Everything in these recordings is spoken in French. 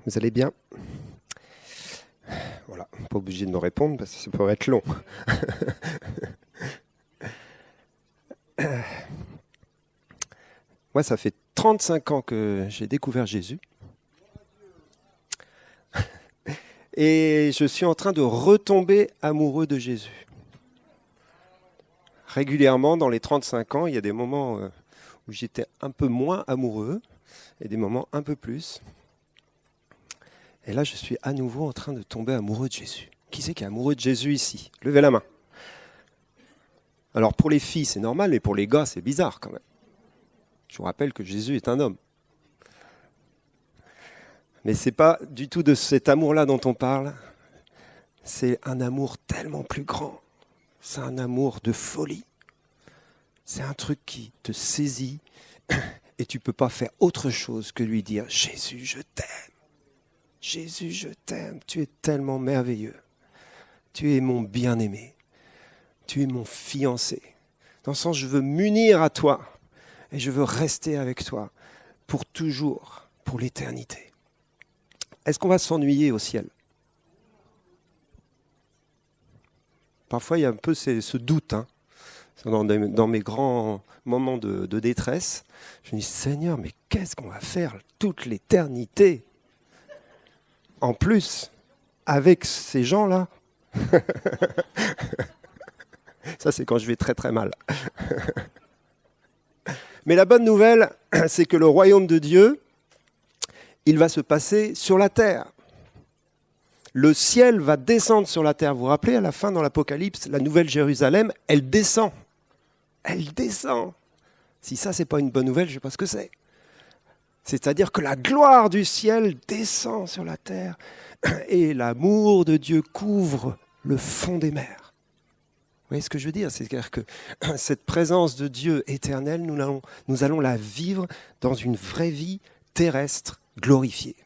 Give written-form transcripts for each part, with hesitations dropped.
Vous allez bien? Voilà, pas obligé de me répondre parce que ça pourrait être long. Moi, ça fait 35 ans que j'ai découvert Jésus. Et je suis en train de retomber amoureux de Jésus. Régulièrement, dans les 35 ans, il y a des moments où j'étais un peu moins amoureux et des moments un peu plus. Et là, je suis à nouveau en train de tomber amoureux de Jésus. Qui c'est qui est amoureux de Jésus ici? Levez la main. Alors pour les filles, c'est normal, mais pour les gars, c'est bizarre quand même. Je vous rappelle que Jésus est un homme. Mais ce n'est pas du tout de cet amour-là dont on parle. C'est un amour tellement plus grand. C'est un amour de folie. C'est un truc qui te saisit et tu ne peux pas faire autre chose que lui dire « Jésus, je t'aime. Jésus, je t'aime. Tu es tellement merveilleux. Tu es mon bien-aimé. Tu es mon fiancé. Dans le sens, je veux m'unir à toi et je veux rester avec toi pour toujours, pour l'éternité. » Est-ce qu'on va s'ennuyer au ciel? Parfois, il y a un peu ce doute. Dans mes grands moments de détresse, je me dis, Seigneur, mais qu'est-ce qu'on va faire toute l'éternité? En plus, avec ces gens-là. Ça, c'est quand je vais très très mal. Mais la bonne nouvelle, c'est que le royaume de Dieu, il va se passer sur la terre. Le ciel va descendre sur la terre. Vous vous rappelez, à la fin, dans l'Apocalypse, la nouvelle Jérusalem, elle descend. Elle descend. Si ça, ce n'est pas une bonne nouvelle, je ne sais pas ce que c'est. C'est-à-dire que la gloire du ciel descend sur la terre et l'amour de Dieu couvre le fond des mers. Vous voyez ce que je veux dire? C'est-à-dire que cette présence de Dieu éternelle, nous allons la vivre dans une vraie vie terrestre glorifiée.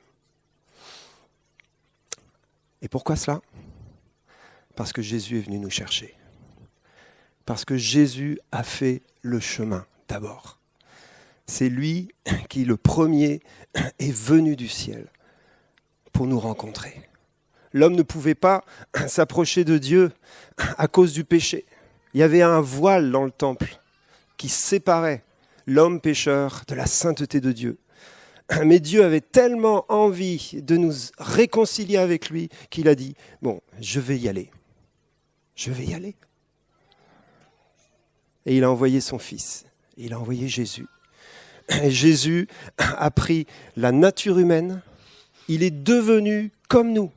Et pourquoi cela? Parce que Jésus est venu nous chercher. Parce que Jésus a fait le chemin d'abord. C'est lui qui, le premier, est venu du ciel pour nous rencontrer. L'homme ne pouvait pas s'approcher de Dieu à cause du péché. Il y avait un voile dans le temple qui séparait l'homme pécheur de la sainteté de Dieu. Mais Dieu avait tellement envie de nous réconcilier avec lui qu'il a dit « Bon, je vais y aller. Je vais y aller. » Et il a envoyé son fils. Il a envoyé Jésus. Et Jésus a pris la nature humaine. Il est devenu comme nous,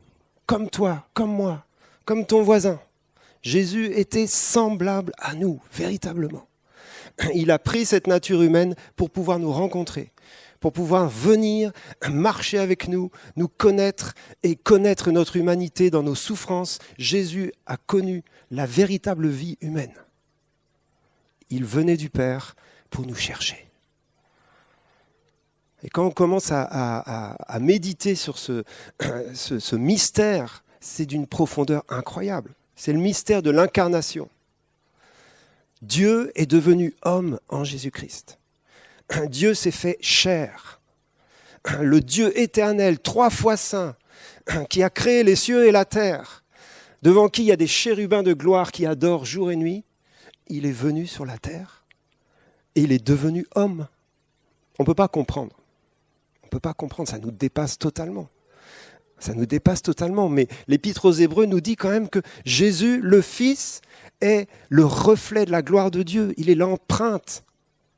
comme toi, comme moi, comme ton voisin. Jésus était semblable à nous, véritablement. Il a pris cette nature humaine pour pouvoir nous rencontrer, pour pouvoir venir marcher avec nous, nous connaître et connaître notre humanité dans nos souffrances. Jésus a connu la véritable vie humaine. Il venait du Père pour nous chercher. Et quand on commence à méditer sur ce mystère, c'est d'une profondeur incroyable. C'est le mystère de l'incarnation. Dieu est devenu homme en Jésus-Christ. Dieu s'est fait chair. Le Dieu éternel, 3 fois saint, qui a créé les cieux et la terre, devant qui il y a des chérubins de gloire qui adorent jour et nuit, il est venu sur la terre et il est devenu homme. On ne peut pas comprendre. On ne peut pas comprendre, ça nous dépasse totalement. Ça nous dépasse totalement, mais l'Épître aux Hébreux nous dit quand même que Jésus, le Fils, est le reflet de la gloire de Dieu. Il est l'empreinte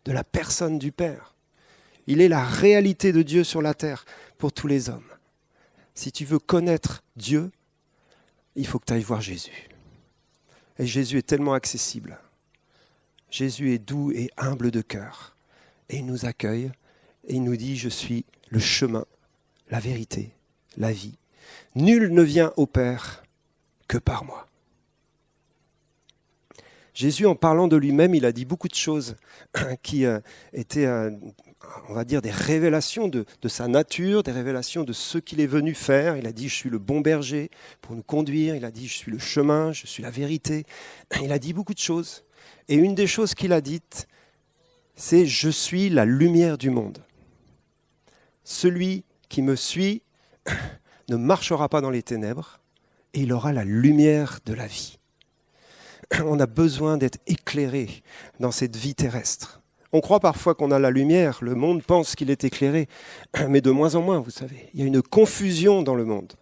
de la personne du Père. Il est la réalité de Dieu sur la terre pour tous les hommes. Si tu veux connaître Dieu, il faut que tu ailles voir Jésus. Et Jésus est tellement accessible. Jésus est doux et humble de cœur. Et il nous accueille et il nous dit « Je suis le chemin, la vérité, la vie. Nul ne vient au Père que par moi. » Jésus, en parlant de lui-même, il a dit beaucoup de choses qui étaient, on va dire, des révélations de sa nature, des révélations de ce qu'il est venu faire. Il a dit « Je suis le bon berger pour nous conduire. » Il a dit « Je suis le chemin, je suis la vérité. » Il a dit beaucoup de choses. Et une des choses qu'il a dites, c'est « Je suis la lumière du monde. Celui qui me suit ne marchera pas dans les ténèbres et il aura la lumière de la vie. On a besoin d'être éclairé dans cette vie terrestre. On croit parfois qu'on a la lumière, le monde pense qu'il est éclairé, mais de moins en moins, vous savez. Il y a une confusion dans le monde.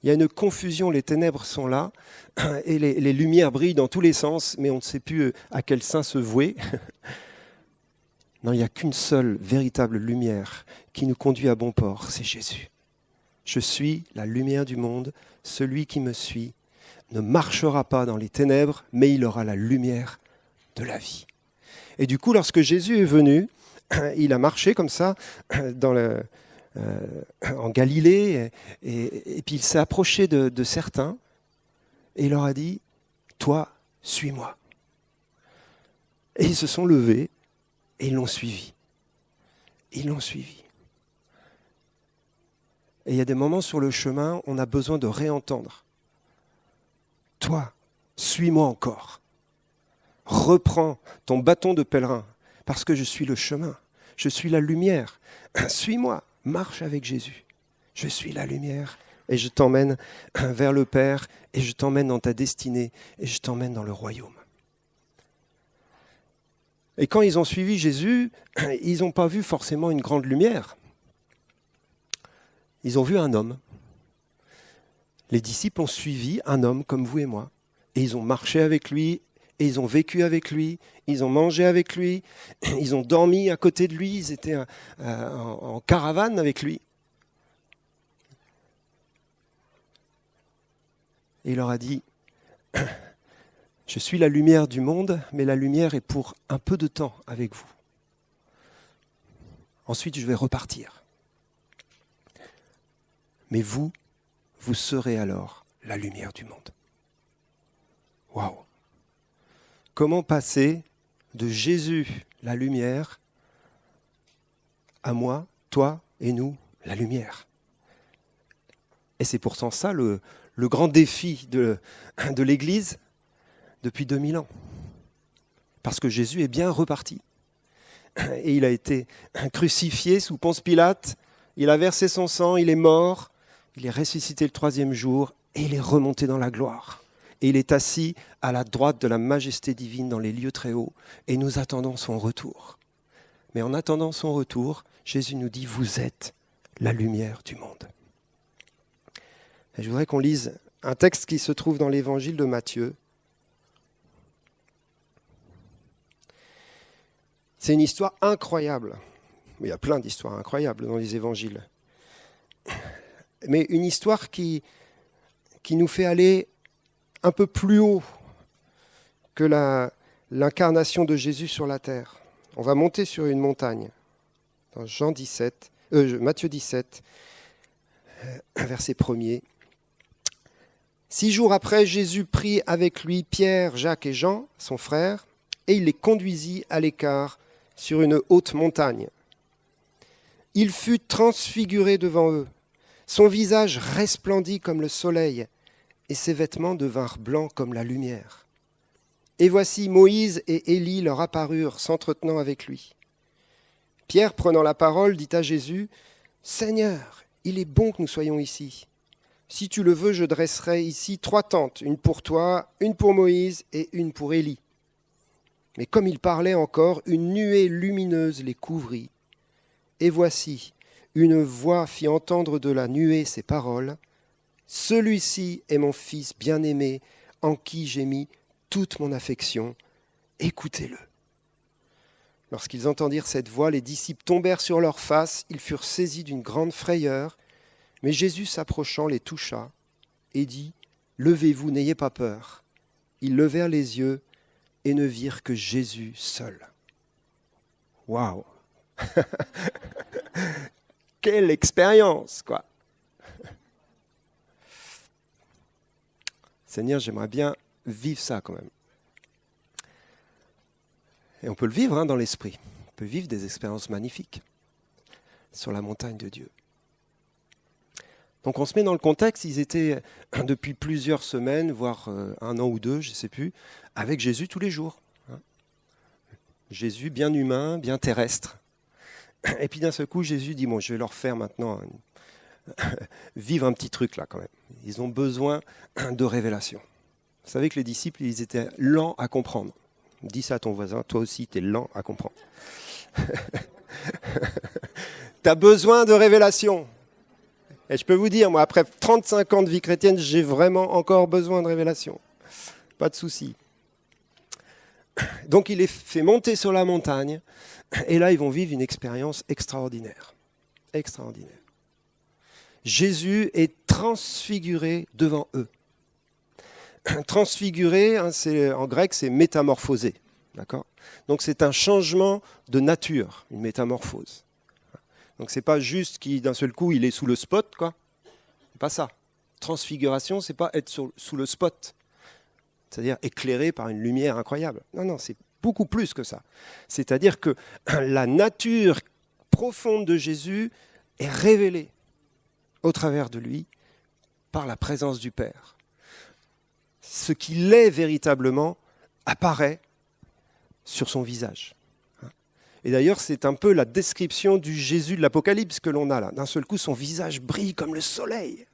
Il y a une confusion, les ténèbres sont là, et les lumières brillent dans tous les sens, mais on ne sait plus à quel saint se vouer. Non, il n'y a qu'une seule véritable lumière qui nous conduit à bon port, c'est Jésus. Je suis la lumière du monde, celui qui me suit ne marchera pas dans les ténèbres, mais il aura la lumière de la vie. Et du coup, lorsque Jésus est venu, il a marché comme ça en Galilée, et puis il s'est approché de certains, et il leur a dit, « Toi, suis-moi ». Et ils se sont levés, et ils l'ont suivi. Ils l'ont suivi. Et il y a des moments sur le chemin, on a besoin de réentendre. « Toi, suis-moi encore. Reprends ton bâton de pèlerin, parce que je suis le chemin, je suis la lumière. Suis-moi, marche avec Jésus. Je suis la lumière et je t'emmène vers le Père et je t'emmène dans ta destinée et je t'emmène dans le royaume. » Et quand ils ont suivi Jésus, ils n'ont pas vu forcément une grande lumière. Ils ont vu un homme. Les disciples ont suivi un homme comme vous et moi. Et ils ont marché avec lui, et ils ont vécu avec lui, ils ont mangé avec lui, ils ont dormi à côté de lui, ils étaient en caravane avec lui. Et il leur a dit, « Je suis la lumière du monde, mais la lumière est pour un peu de temps avec vous. Ensuite, je vais repartir. Mais vous serez alors la lumière du monde. » Waouh! Comment passer de Jésus, la lumière, à moi, toi et nous, la lumière? Et c'est pourtant ça le grand défi de l'Église depuis 2000 ans. Parce que Jésus est bien reparti. Et il a été crucifié sous Ponce Pilate, il a versé son sang, il est mort, il est ressuscité le 3e jour et il est remonté dans la gloire. Et il est assis à la droite de la majesté divine dans les lieux très hauts et nous attendons son retour. Mais en attendant son retour, Jésus nous dit « Vous êtes la lumière du monde ». Et je voudrais qu'on lise un texte qui se trouve dans l'évangile de Matthieu. C'est une histoire incroyable. Il y a plein d'histoires incroyables dans les évangiles. Mais une histoire qui nous fait aller un peu plus haut que l'incarnation de Jésus sur la terre. On va monter sur une montagne, dans Matthieu 17, verset 1er. 6 jours après, Jésus prit avec lui Pierre, Jacques et Jean, son frère, et il les conduisit à l'écart sur une haute montagne. Il fut transfiguré devant eux. Son visage resplendit comme le soleil, et ses vêtements devinrent blancs comme la lumière. Et voici Moïse et Élie leur apparurent, s'entretenant avec lui. Pierre, prenant la parole, dit à Jésus, « Seigneur, il est bon que nous soyons ici. Si tu le veux, je dresserai ici 3 tentes, une pour toi, une pour Moïse et une pour Élie. » Mais comme il parlait encore, une nuée lumineuse les couvrit. Et voici, une voix fit entendre de la nuée ces paroles, « Celui-ci est mon fils bien-aimé, en qui j'ai mis toute mon affection. Écoutez-le. » Lorsqu'ils entendirent cette voix, les disciples tombèrent sur leurs faces, ils furent saisis d'une grande frayeur. Mais Jésus s'approchant les toucha et dit, « Levez-vous, n'ayez pas peur. » Ils levèrent les yeux et ne virent que Jésus seul. Waouh! Quelle expérience, quoi! Seigneur, j'aimerais bien vivre ça quand même. Et on peut le vivre dans l'esprit. On peut vivre des expériences magnifiques sur la montagne de Dieu. Donc on se met dans le contexte, ils étaient depuis plusieurs semaines, voire 1 an ou 2, je ne sais plus, avec Jésus tous les jours. Jésus bien humain, bien terrestre. Et puis d'un seul coup, Jésus dit, bon, je vais leur faire maintenant vivre un petit truc là quand même. Ils ont besoin de révélation. Vous savez que les disciples, ils étaient lents à comprendre. Dis ça à ton voisin, toi aussi, tu es lent à comprendre. Tu as besoin de révélation. Et je peux vous dire, moi, après 35 ans de vie chrétienne, j'ai vraiment encore besoin de révélation. Pas de souci. Donc il les fait monter sur la montagne, et là, ils vont vivre une expérience extraordinaire. Extraordinaire. Jésus est transfiguré devant eux. Transfiguré, hein, en grec, c'est métamorphosé. D'accord ? Donc c'est un changement de nature, une métamorphose. Donc c'est pas juste qu'il d'un seul coup il est sous le spot, quoi. C'est pas ça. Transfiguration, c'est pas être sous le spot, c'est-à-dire éclairé par une lumière incroyable. Non, c'est beaucoup plus que ça. C'est-à-dire que la nature profonde de Jésus est révélée au travers de lui par la présence du Père. Ce qu'il est véritablement apparaît sur son visage. Et d'ailleurs, c'est un peu la description du Jésus de l'Apocalypse que l'on a là. D'un seul coup, son visage brille comme le soleil.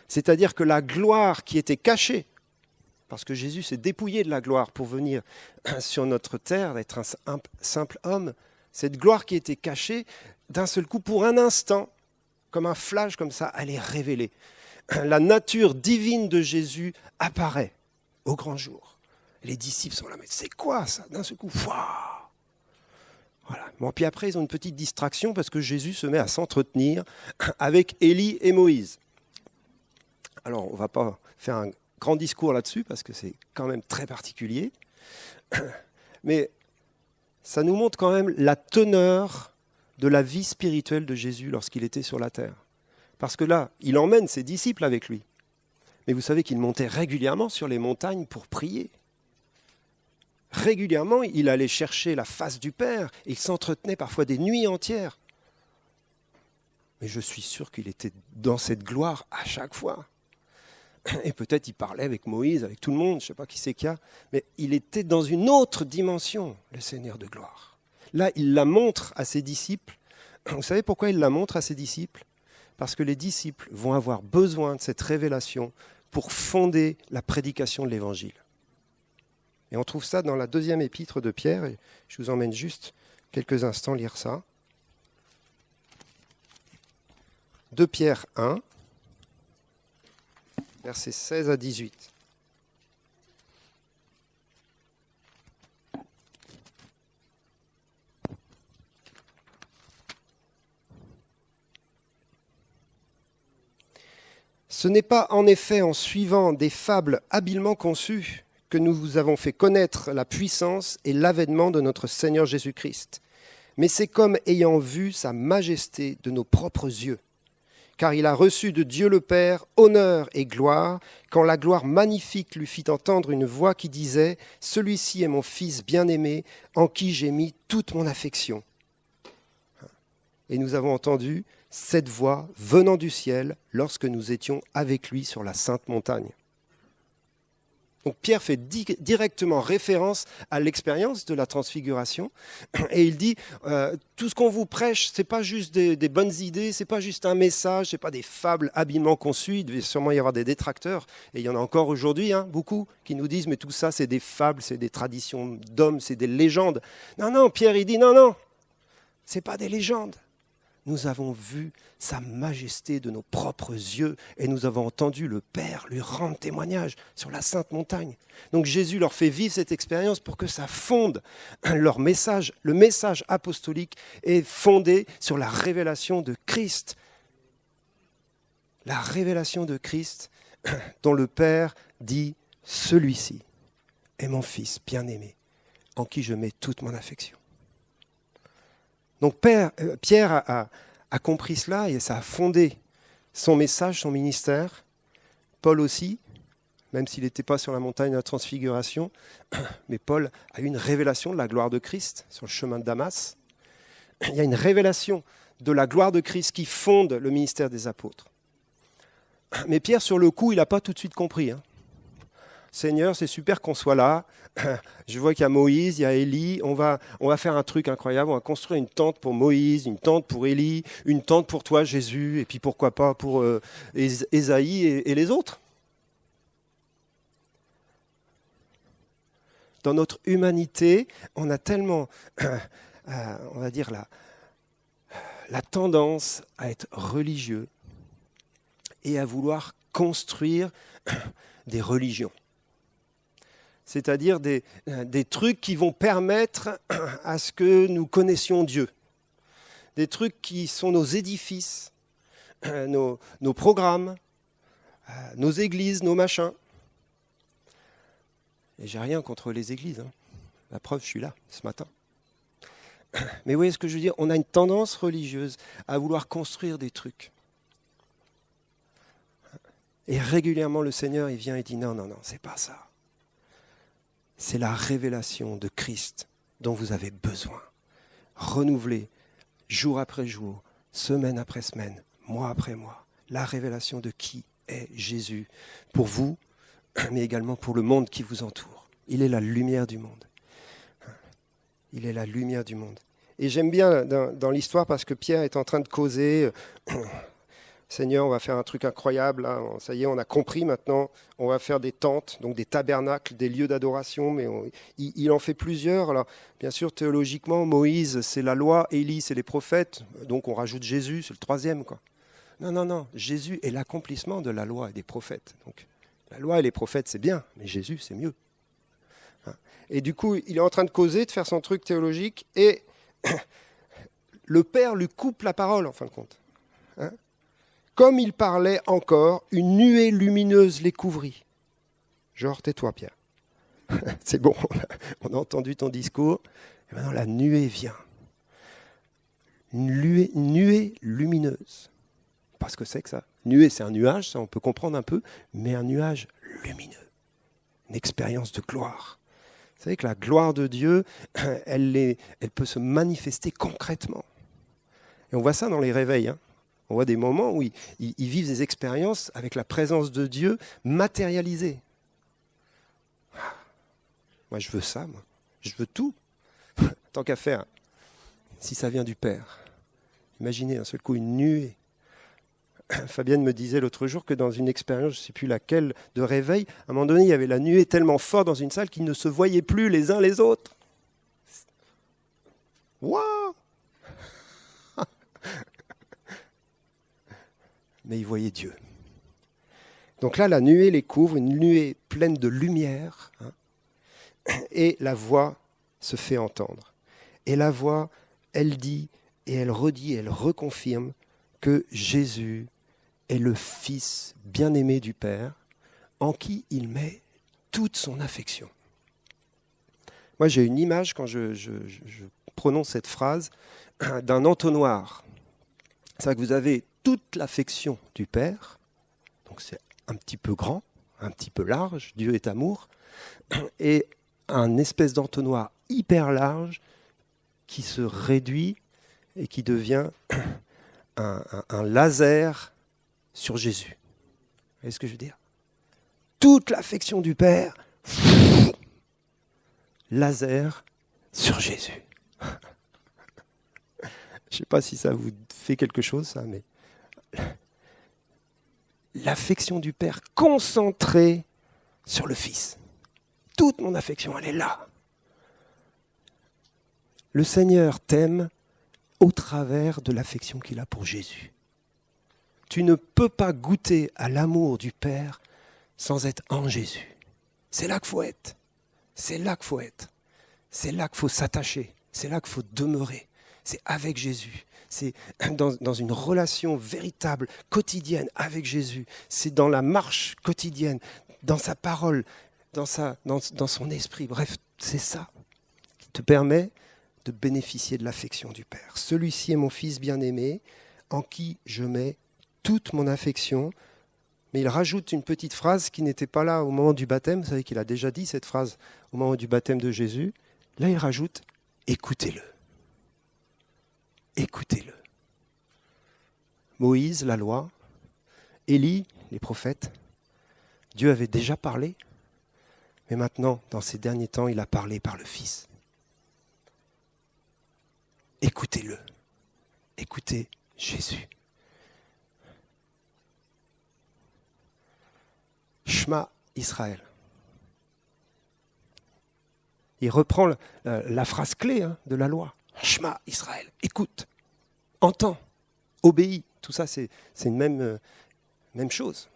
C'est-à-dire que la gloire qui était cachée, parce que Jésus s'est dépouillé de la gloire pour venir sur notre terre, d'être un simple homme, cette gloire qui était cachée, d'un seul coup, pour un instant, comme un flash comme ça, elle est révélée. La nature divine de Jésus apparaît au grand jour. Les disciples sont là, mais c'est quoi ça ? D'un seul coup, waouh ! Voilà. Bon, puis après, ils ont une petite distraction parce que Jésus se met à s'entretenir avec Élie et Moïse. Alors, on ne va pas faire un grand discours là-dessus parce que c'est quand même très particulier. Mais ça nous montre quand même la teneur de la vie spirituelle de Jésus lorsqu'il était sur la terre. Parce que là, il emmène ses disciples avec lui. Mais vous savez qu'il montait régulièrement sur les montagnes pour prier. Régulièrement, il allait chercher la face du Père. Et il s'entretenait parfois des nuits entières. Mais je suis sûr qu'il était dans cette gloire à chaque fois. Et peut-être il parlait avec Moïse, avec tout le monde, je ne sais pas qui c'est qu'il y a. Mais il était dans une autre dimension, le Seigneur de gloire. Là, il la montre à ses disciples. Vous savez pourquoi il la montre à ses disciples ? Parce que les disciples vont avoir besoin de cette révélation pour fonder la prédication de l'Évangile. Et on trouve ça dans la 2e épître de Pierre, et je vous emmène juste quelques instants lire ça. 2 Pierre 1, versets 16 à 18. Ce n'est pas en effet en suivant des fables habilement conçues que nous vous avons fait connaître la puissance et l'avènement de notre Seigneur Jésus-Christ, mais c'est comme ayant vu sa majesté de nos propres yeux. Car il a reçu de Dieu le Père honneur et gloire, quand la gloire magnifique lui fit entendre une voix qui disait « Celui-ci est mon Fils bien-aimé, en qui j'ai mis toute mon affection. » Et nous avons entendu cette voix venant du ciel lorsque nous étions avec lui sur la sainte montagne. Donc Pierre fait directement référence à l'expérience de la transfiguration et il dit tout ce qu'on vous prêche, ce n'est pas juste des bonnes idées, ce n'est pas juste un message, ce n'est pas des fables habilement conçues. Il devait sûrement y avoir des détracteurs et il y en a encore aujourd'hui, beaucoup qui nous disent mais tout ça c'est des fables, c'est des traditions d'hommes, c'est des légendes. Non, Pierre il dit non, ce n'est pas des légendes. Nous avons vu sa majesté de nos propres yeux et nous avons entendu le Père lui rendre témoignage sur la sainte montagne. Donc Jésus leur fait vivre cette expérience pour que ça fonde leur message. Le message apostolique est fondé sur la révélation de Christ. La révélation de Christ dont le Père dit « Celui-ci est mon Fils bien-aimé, en qui je mets toute mon affection. » Donc Pierre a compris cela et ça a fondé son message, son ministère. Paul aussi, même s'il n'était pas sur la montagne de la transfiguration, mais Paul a eu une révélation de la gloire de Christ sur le chemin de Damas. Il y a une révélation de la gloire de Christ qui fonde le ministère des apôtres. Mais Pierre, sur le coup, il n'a pas tout de suite compris. Seigneur, c'est super qu'on soit là. Je vois qu'il y a Moïse, il y a Élie. On va faire un truc incroyable. On va construire une tente pour Moïse, une tente pour Élie, une tente pour toi, Jésus, et puis pourquoi pas pour Ésaïe et les autres. Dans notre humanité, on a tellement, on va dire, la tendance à être religieux et à vouloir construire des religions. C'est-à-dire des trucs qui vont permettre à ce que nous connaissions Dieu. Des trucs qui sont nos édifices, nos programmes, nos églises, nos machins. Et j'ai rien contre les églises. Hein. La preuve, je suis là ce matin. Mais vous voyez ce que je veux dire? On a une tendance religieuse à vouloir construire des trucs. Et régulièrement, le Seigneur, il vient et dit non, c'est pas ça. C'est la révélation de Christ dont vous avez besoin. Renouvelée jour après jour, semaine après semaine, mois après mois. La révélation de qui est Jésus pour vous, mais également pour le monde qui vous entoure. Il est la lumière du monde. Il est la lumière du monde. Et j'aime bien dans l'histoire parce que Pierre est en train de causer. Seigneur, on va faire un truc incroyable. Là. Ça y est, on a compris maintenant. On va faire des tentes, donc des tabernacles, des lieux d'adoration. Mais il en fait plusieurs. Alors, bien sûr, théologiquement, Moïse, c'est la loi. Élie, c'est les prophètes. Donc, on rajoute Jésus, c'est le troisième. Quoi. Non. Jésus est l'accomplissement de la loi et des prophètes. Donc, la loi et les prophètes, c'est bien. Mais Jésus, c'est mieux. Et du coup, il est en train de causer, de faire son truc théologique. Et le Père lui coupe la parole, en fin de compte. Comme il parlait encore, une nuée lumineuse les couvrit. Genre, tais-toi, Pierre. C'est bon, on a entendu ton discours. Et maintenant, la nuée vient. Une nuée lumineuse. Parce que c'est que ça. Nuée, c'est un nuage, ça on peut comprendre un peu, mais un nuage lumineux. Une expérience de gloire. Vous savez que la gloire de Dieu, elle peut se manifester concrètement. Et on voit ça dans les réveils. On voit des moments où ils vivent des expériences avec la présence de Dieu matérialisée. Moi, je veux ça, moi. Je veux tout. Tant qu'à faire, si ça vient du Père. Imaginez un seul coup une nuée. Fabienne me disait l'autre jour que dans une expérience, je ne sais plus laquelle, de réveil, à un moment donné, il y avait la nuée tellement forte dans une salle qu'ils ne se voyaient plus les uns les autres. Waouh! Mais ils voyaient Dieu. Donc là, la nuée les couvre, une nuée pleine de lumière, et la voix se fait entendre. Et la voix, elle dit, et elle redit, elle reconfirme que Jésus est le Fils bien-aimé du Père, en qui il met toute son affection. Moi, j'ai une image, quand je prononce cette phrase, d'un entonnoir. C'est vrai que vous avez toute l'affection du Père, donc c'est un petit peu grand, un petit peu large, Dieu est amour, et un espèce d'entonnoir hyper large qui se réduit et qui devient un laser sur Jésus. Vous voyez ce que je veux dire? Toute l'affection du Père, laser sur Jésus. Je ne sais pas si ça vous fait quelque chose, ça, mais l'affection du Père concentrée sur le Fils. Toute mon affection, elle est là. Le Seigneur t'aime au travers de l'affection qu'il a pour Jésus. Tu ne peux pas goûter à l'amour du Père sans être en Jésus. C'est là qu'il faut être. C'est là qu'il faut être. C'est là qu'il faut s'attacher. C'est là qu'il faut demeurer. C'est avec Jésus. C'est dans une relation véritable, quotidienne avec Jésus. C'est dans la marche quotidienne, dans sa parole, dans son esprit. Bref, c'est ça qui te permet de bénéficier de l'affection du Père. Celui-ci est mon Fils bien-aimé, en qui je mets toute mon affection. Mais il rajoute une petite phrase qui n'était pas là au moment du baptême. Vous savez qu'il a déjà dit cette phrase au moment du baptême de Jésus. Là, il rajoute « écoutez-le ». Écoutez-le. Moïse, la loi, Élie, les prophètes, Dieu avait déjà parlé, Mais maintenant, dans ces derniers temps, il a parlé par le Fils. Écoutez-le. Écoutez Jésus. Shema Israël. Il reprend la phrase clé de la loi. Shema Israël. Écoute, entends, obéis. Tout ça, c'est une même chose.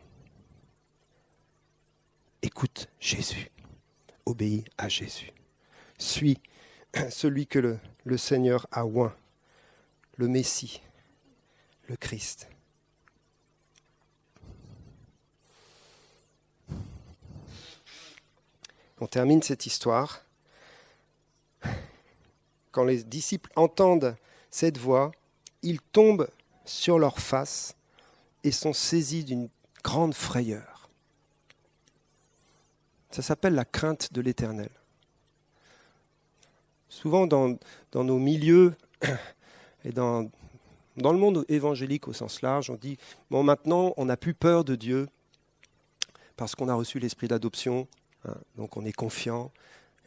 Écoute Jésus. Obéis à Jésus. Suis celui que le Seigneur a oint, le Messie, le Christ. On termine cette histoire. Quand les disciples entendent cette voix, ils tombent sur leur face et sont saisis d'une grande frayeur. Ça s'appelle la crainte de l'Éternel. Souvent dans nos milieux et dans le monde évangélique au sens large, on dit « Bon, maintenant, on n'a plus peur de Dieu parce qu'on a reçu l'esprit d'adoption, donc on est confiant. »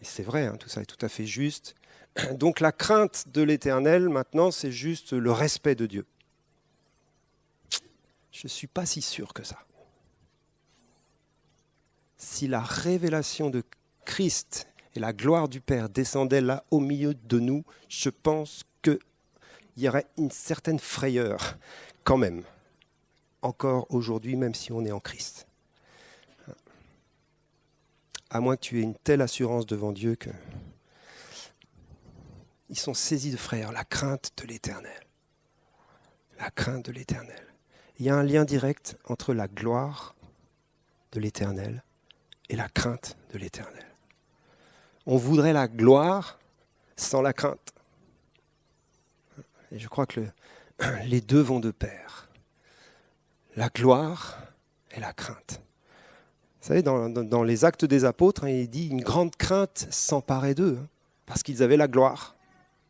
Et c'est vrai, tout ça est tout à fait juste. Donc la crainte de l'Éternel, maintenant, c'est juste le respect de Dieu. Je ne suis pas si sûr que ça. Si la révélation de Christ et la gloire du Père descendaient là au milieu de nous, je pense qu'il y aurait une certaine frayeur quand même, encore aujourd'hui, même si on est en Christ. À moins que tu aies une telle assurance devant Dieu que ils sont saisis de frayeur, la crainte de l'Éternel. La crainte de l'Éternel. Il y a un lien direct entre la gloire de l'Éternel et la crainte de l'Éternel. On voudrait la gloire sans la crainte. Et je crois que les deux vont de pair. La gloire et la crainte. Vous savez, dans les Actes des Apôtres, il dit « Une grande crainte s'emparait d'eux, parce qu'ils avaient la gloire. »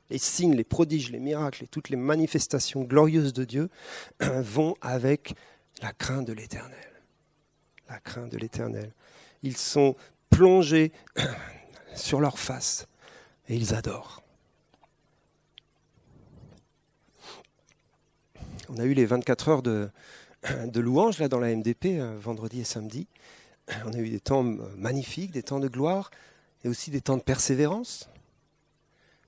Les signes, les prodiges, les miracles et toutes les manifestations glorieuses de Dieu vont avec la crainte de l'Éternel. La crainte de l'Éternel. Ils sont plongés sur leur face et ils adorent. On a eu les 24 heures de louange là, dans la MDP, vendredi et samedi. On a eu des temps magnifiques, des temps de gloire et aussi des temps de persévérance.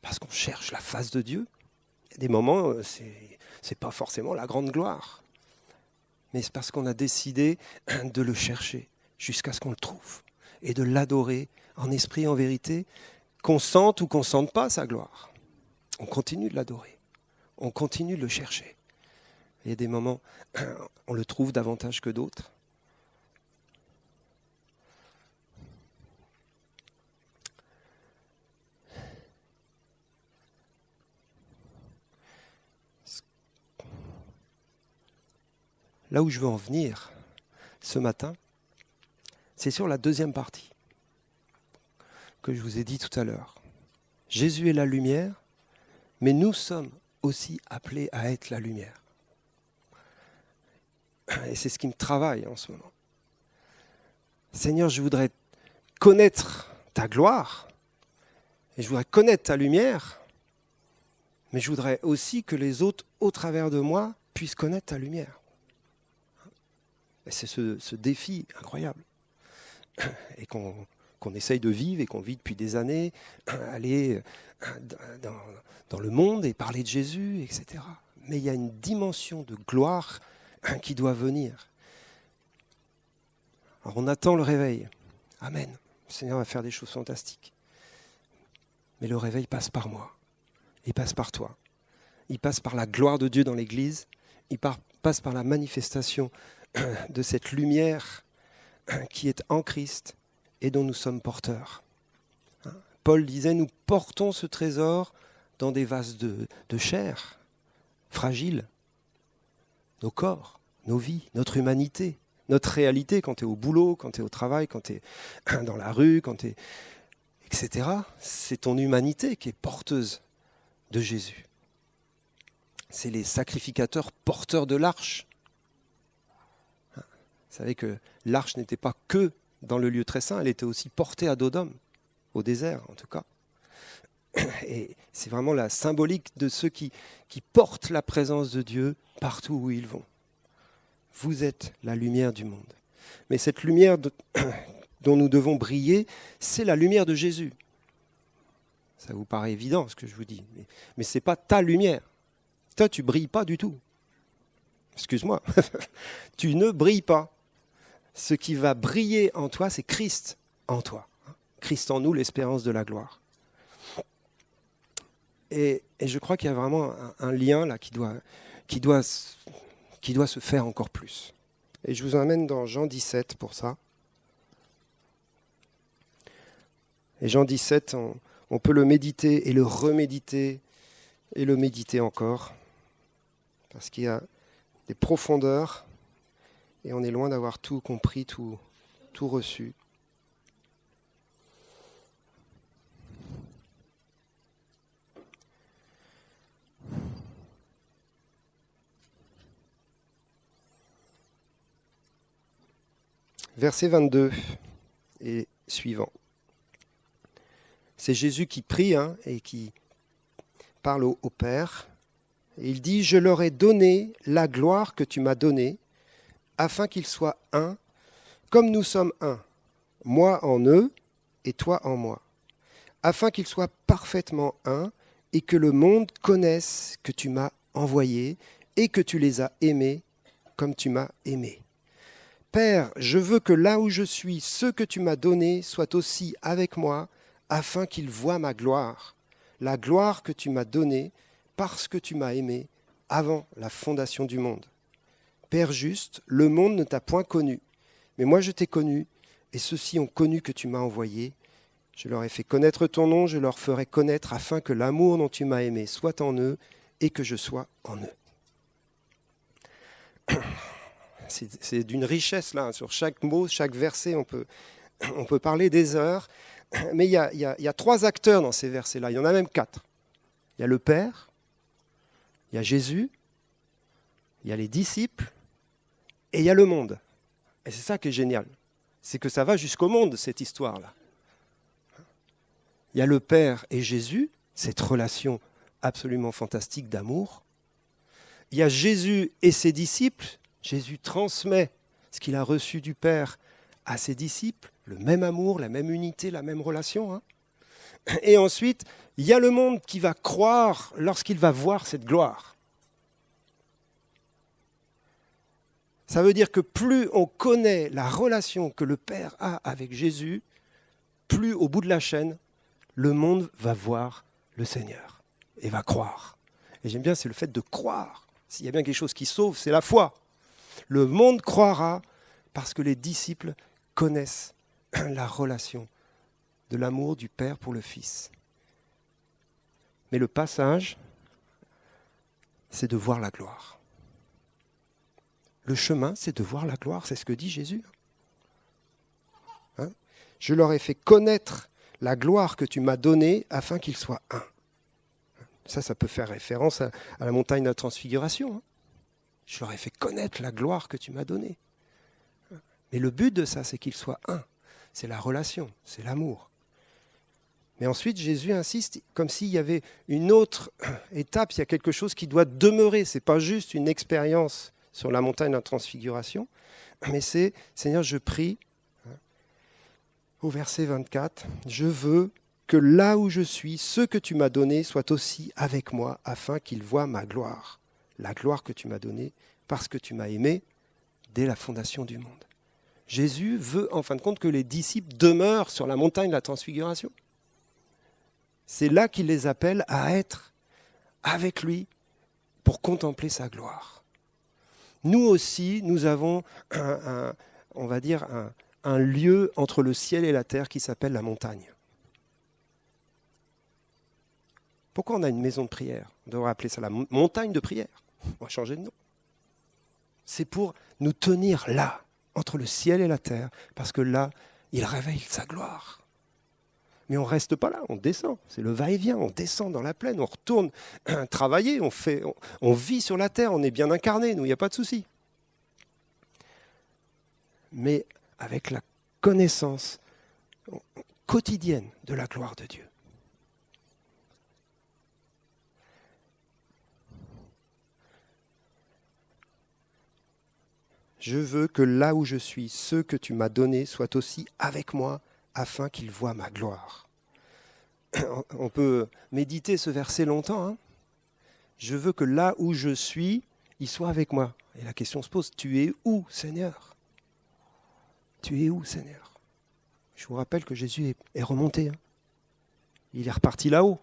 Parce qu'on cherche la face de Dieu. Il y a des moments, c'est pas forcément la grande gloire. Mais c'est parce qu'on a décidé de le chercher jusqu'à ce qu'on le trouve. Et de l'adorer en esprit et en vérité, qu'on sente ou qu'on ne sente pas sa gloire. On continue de l'adorer. On continue de le chercher. Il y a des moments, on le trouve davantage que d'autres. Là où je veux en venir ce matin, c'est sur la deuxième partie que je vous ai dit tout à l'heure. Jésus est la lumière, mais nous sommes aussi appelés à être la lumière. Et c'est ce qui me travaille en ce moment. Seigneur, je voudrais connaître ta gloire, et je voudrais connaître ta lumière, mais je voudrais aussi que les autres, au travers de moi, puissent connaître ta lumière. Et c'est ce défi incroyable et qu'on essaye de vivre et qu'on vit depuis des années, aller dans le monde et parler de Jésus, etc. Mais il y a une dimension de gloire qui doit venir. Alors on attend le réveil. Amen. Le Seigneur va faire des choses fantastiques. Mais le réveil passe par moi. Il passe par toi. Il passe par la gloire de Dieu dans l'Église. Il passe par la manifestation de cette lumière qui est en Christ et dont nous sommes porteurs. Paul disait, nous portons ce trésor dans des vases de chair, fragiles, nos corps, nos vies, notre humanité, notre réalité quand tu es au boulot, quand tu es au travail, quand tu es dans la rue, quand tu es... etc. C'est ton humanité qui est porteuse de Jésus. C'est les sacrificateurs porteurs de l'arche. Vous savez que l'arche n'était pas que dans le lieu très saint, elle était aussi portée à dos d'homme, au désert en tout cas. Et c'est vraiment la symbolique de ceux qui portent la présence de Dieu partout où ils vont. Vous êtes la lumière du monde. Mais cette lumière dont nous devons briller, c'est la lumière de Jésus. Ça vous paraît évident ce que je vous dis, mais ce n'est pas ta lumière. Toi, tu ne brilles pas du tout. Excuse-moi, tu ne brilles pas. Ce qui va briller en toi, c'est Christ en toi. Christ en nous, l'espérance de la gloire. Et je crois qu'il y a vraiment un lien là qui doit se faire encore plus. Et je vous emmène dans Jean 17 pour ça. Et Jean 17, on peut le méditer et le reméditer et le méditer encore. Parce qu'il y a des profondeurs et on est loin d'avoir tout compris, tout reçu. Verset 22 et suivant. C'est Jésus qui prie et qui parle au Père. Et il dit « Je leur ai donné la gloire que tu m'as donnée, afin qu'ils soient un, comme nous sommes un, moi en eux et toi en moi, afin qu'ils soient parfaitement un, et que le monde connaisse que tu m'as envoyé et que tu les as aimés comme tu m'as aimé. Père, je veux que là où je suis, ceux que tu m'as donnés soient aussi avec moi, afin qu'ils voient ma gloire, la gloire que tu m'as donnée parce que tu m'as aimé avant la fondation du monde. Père juste, le monde ne t'a point connu, mais moi je t'ai connu, et ceux-ci ont connu que tu m'as envoyé. Je leur ai fait connaître ton nom, je leur ferai connaître afin que l'amour dont tu m'as aimé soit en eux et que je sois en eux. C'est d'une richesse là, sur chaque mot, chaque verset, on peut parler des heures. Mais il y a 3 acteurs dans ces versets-là, il y en a même 4. Il y a le Père, il y a Jésus, il y a les disciples et il y a le monde. Et c'est ça qui est génial, c'est que ça va jusqu'au monde, cette histoire-là. Il y a le Père et Jésus, cette relation absolument fantastique d'amour. Il y a Jésus et ses disciples. Jésus transmet ce qu'il a reçu du Père à ses disciples, le même amour, la même unité, la même relation. Et ensuite, il y a le monde qui va croire lorsqu'il va voir cette gloire. Ça veut dire que plus on connaît la relation que le Père a avec Jésus, plus au bout de la chaîne, le monde va voir le Seigneur et va croire. Et j'aime bien, c'est le fait de croire. S'il y a bien quelque chose qui sauve, c'est la foi. Le monde croira parce que les disciples connaissent la relation de l'amour du Père pour le Fils. Mais le passage, c'est de voir la gloire. Le chemin, c'est de voir la gloire, c'est ce que dit Jésus. Je leur ai fait connaître la gloire que tu m'as donnée afin qu'ils soient un. Ça peut faire référence à la montagne de la transfiguration. Je leur ai fait connaître la gloire que tu m'as donnée. Mais le but de ça, c'est qu'ils soient un. C'est la relation, c'est l'amour. Mais ensuite, Jésus insiste comme s'il y avait une autre étape, il y a quelque chose qui doit demeurer. Ce n'est pas juste une expérience sur la montagne de la transfiguration, mais c'est, Seigneur, je prie, au verset 24, je veux que là où je suis, ceux que tu m'as donnés soient aussi avec moi, afin qu'ils voient ma gloire, la gloire que tu m'as donnée, parce que tu m'as aimé dès la fondation du monde. Jésus veut, en fin de compte, que les disciples demeurent sur la montagne de la transfiguration. C'est là qu'il les appelle à être avec lui pour contempler sa gloire. Nous aussi, nous avons on va dire un lieu entre le ciel et la terre qui s'appelle la montagne. Pourquoi on a une maison de prière? On devrait appeler ça la montagne de prière. On va changer de nom. C'est pour nous tenir là, entre le ciel et la terre, parce que là, il réveille sa gloire. Mais on ne reste pas là, on descend. C'est le va-et-vient, on descend dans la plaine, on retourne travailler, on vit sur la terre, on est bien incarné, nous, il n'y a pas de souci. Mais avec la connaissance quotidienne de la gloire de Dieu. Je veux que là où je suis, ceux que tu m'as donnés soient aussi avec moi, afin qu'ils voient ma gloire. On peut méditer ce verset longtemps. Hein. Je veux que là où je suis, ils soient avec moi. Et la question se pose, tu es où, Seigneur ? Tu es où, Seigneur ? Je vous rappelle que Jésus est remonté. Hein. Il est reparti là-haut.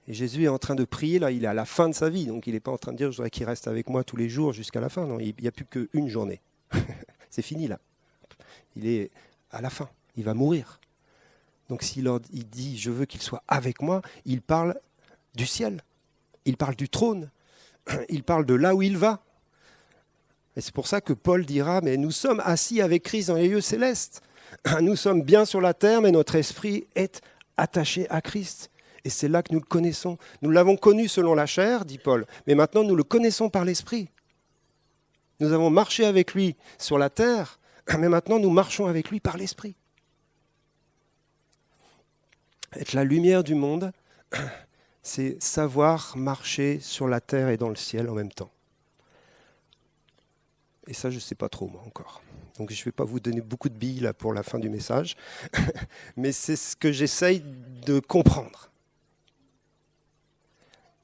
Et Jésus est en train de prier, là, il est à la fin de sa vie, donc il n'est pas en train de dire « je voudrais qu'il reste avec moi tous les jours jusqu'à la fin ». Non, il n'y a plus qu'une journée. C'est fini, là. Il est à la fin, il va mourir. Donc il dit « je veux qu'il soit avec moi », il parle du ciel, il parle du trône, il parle de là où il va. Et c'est pour ça que Paul dira « mais nous sommes assis avec Christ dans les lieux célestes. Nous sommes bien sur la terre, mais notre esprit est attaché à Christ. » Et c'est là que nous le connaissons. Nous l'avons connu selon la chair, dit Paul, mais maintenant nous le connaissons par l'esprit. Nous avons marché avec lui sur la terre, mais maintenant nous marchons avec lui par l'esprit. Être la lumière du monde, c'est savoir marcher sur la terre et dans le ciel en même temps. Et ça, je ne sais pas trop, moi, encore. Donc, je ne vais pas vous donner beaucoup de billes là, pour la fin du message, mais c'est ce que j'essaye de comprendre.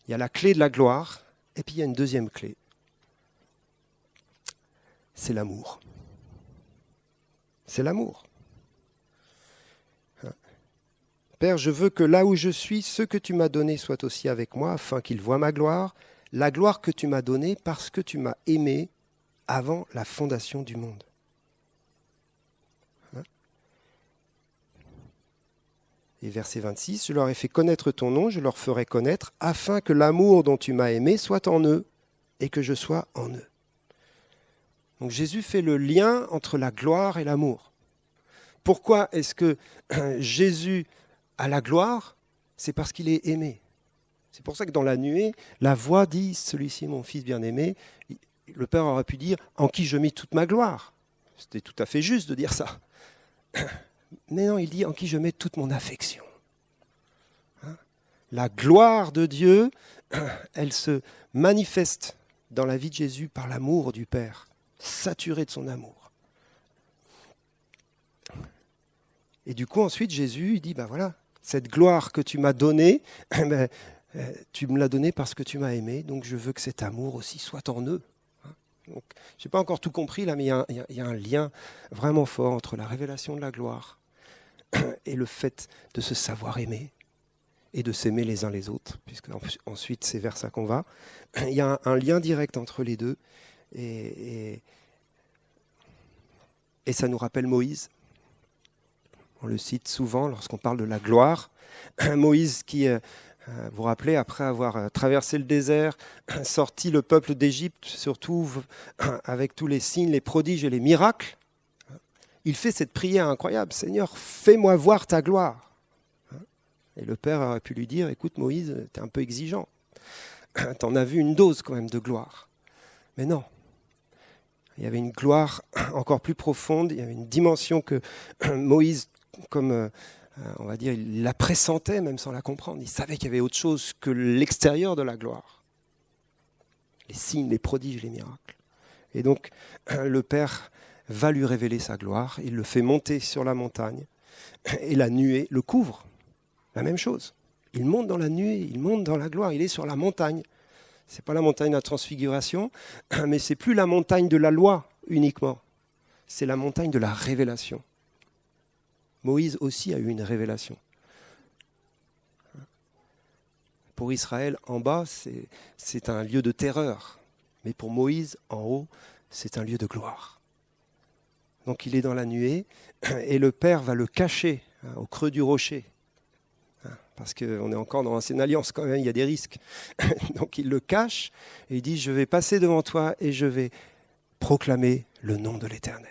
Il y a la clé de la gloire, et puis il y a une deuxième clé. C'est l'amour. C'est l'amour. Père, je veux que là où je suis, ceux que tu m'as donnés soient aussi avec moi, afin qu'ils voient ma gloire, la gloire que tu m'as donnée parce que tu m'as aimé avant la fondation du monde. Et verset 26, « Je leur ai fait connaître ton nom, je leur ferai connaître, afin que l'amour dont tu m'as aimé soit en eux et que je sois en eux. » Donc Jésus fait le lien entre la gloire et l'amour. Pourquoi est-ce que Jésus a la gloire ? C'est parce qu'il est aimé. C'est pour ça que dans la nuée, la voix dit « Celui-ci est mon fils bien-aimé ». Le Père aurait pu dire « En qui je mis toute ma gloire ». C'était tout à fait juste de dire ça. Mais non, il dit « En qui je mets toute mon affection ». La gloire de Dieu, elle se manifeste dans la vie de Jésus par l'amour du Père, saturé de son amour. Et du coup, ensuite, Jésus il dit, ben voilà, cette gloire que tu m'as donnée, tu me l'as donnée parce que tu m'as aimé, donc je veux que cet amour aussi soit en eux. Donc, je n'ai pas encore tout compris là, mais il y a un lien vraiment fort entre la révélation de la gloire et le fait de se savoir aimer et de s'aimer les uns les autres, puisque ensuite c'est vers ça qu'on va. Il y a un lien direct entre les deux, et ça nous rappelle Moïse. On le cite souvent lorsqu'on parle de la gloire. Moïse qui, vous vous rappelez, après avoir traversé le désert, sorti le peuple d'Égypte, surtout avec tous les signes, les prodiges et les miracles, il fait cette prière incroyable. « Seigneur, fais-moi voir ta gloire ». Et le Père aurait pu lui dire « Écoute Moïse, tu es un peu exigeant. Tu en as vu une dose quand même de gloire. » Mais non. Il y avait une gloire encore plus profonde, il y avait une dimension que Moïse, comme on va dire, il la pressentait même sans la comprendre. Il savait qu'il y avait autre chose que l'extérieur de la gloire. Les signes, les prodiges, les miracles. Et donc, le Père va lui révéler sa gloire. Il le fait monter sur la montagne. Et la nuée le couvre. La même chose. Il monte dans la nuée, il monte dans la gloire. Il est sur la montagne. Ce n'est pas la montagne de la transfiguration, mais ce n'est plus la montagne de la loi uniquement. C'est la montagne de la révélation. Moïse aussi a eu une révélation. Pour Israël, en bas, c'est un lieu de terreur. Mais pour Moïse, en haut, c'est un lieu de gloire. Donc il est dans la nuée et le Père va le cacher au creux du rocher. Parce qu'on est encore dans l'ancienne alliance quand même, il y a des risques. Donc il le cache et il dit « Je vais passer devant toi et je vais proclamer le nom de l'Éternel ».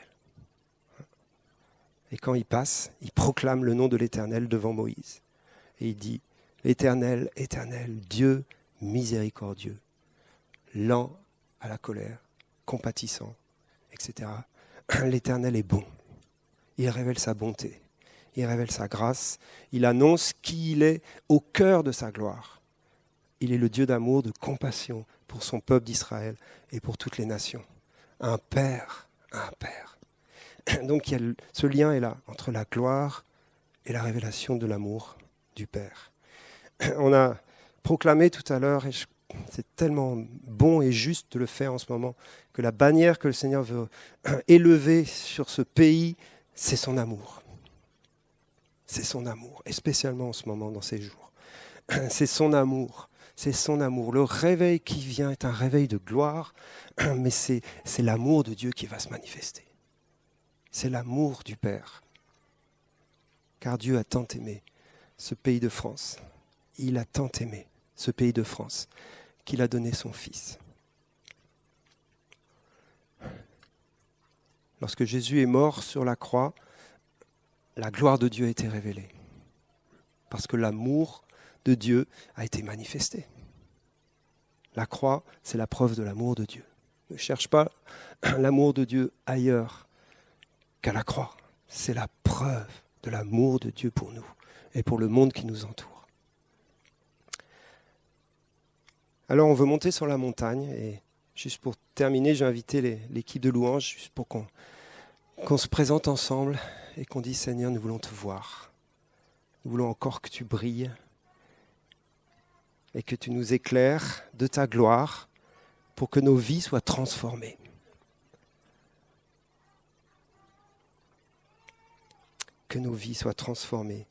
Et quand il passe, il proclame le nom de l'Éternel devant Moïse. Et il dit « Éternel, Éternel, Dieu miséricordieux, lent à la colère, compatissant, etc. l'Éternel est bon. Il révèle sa bonté, il révèle sa grâce, il annonce qui il est au cœur de sa gloire. Il est le Dieu d'amour, de compassion pour son peuple d'Israël et pour toutes les nations. Un Père, un Père. Donc ce lien est là, entre la gloire et la révélation de l'amour du Père. On a proclamé tout à l'heure, et c'est tellement bon et juste de le faire en ce moment, que la bannière que le Seigneur veut élever sur ce pays, c'est son amour. C'est son amour, et spécialement en ce moment, dans ces jours. C'est son amour, c'est son amour. Le réveil qui vient est un réveil de gloire, mais c'est l'amour de Dieu qui va se manifester. C'est l'amour du Père. Car Dieu a tant aimé ce pays de France. Il a tant aimé ce pays de France qu'il a donné son Fils. Lorsque Jésus est mort sur la croix, la gloire de Dieu a été révélée. Parce que l'amour de Dieu a été manifesté. La croix, c'est la preuve de l'amour de Dieu. Ne cherche pas l'amour de Dieu ailleurs qu'à la croix. C'est la preuve de l'amour de Dieu pour nous et pour le monde qui nous entoure. Alors on veut monter sur la montagne et juste pour terminer, j'ai invité l'équipe de louanges juste pour qu'on se présente ensemble et qu'on dise Seigneur, nous voulons te voir. Nous voulons encore que tu brilles et que tu nous éclaires de ta gloire pour que nos vies soient transformées. Que nos vies soient transformées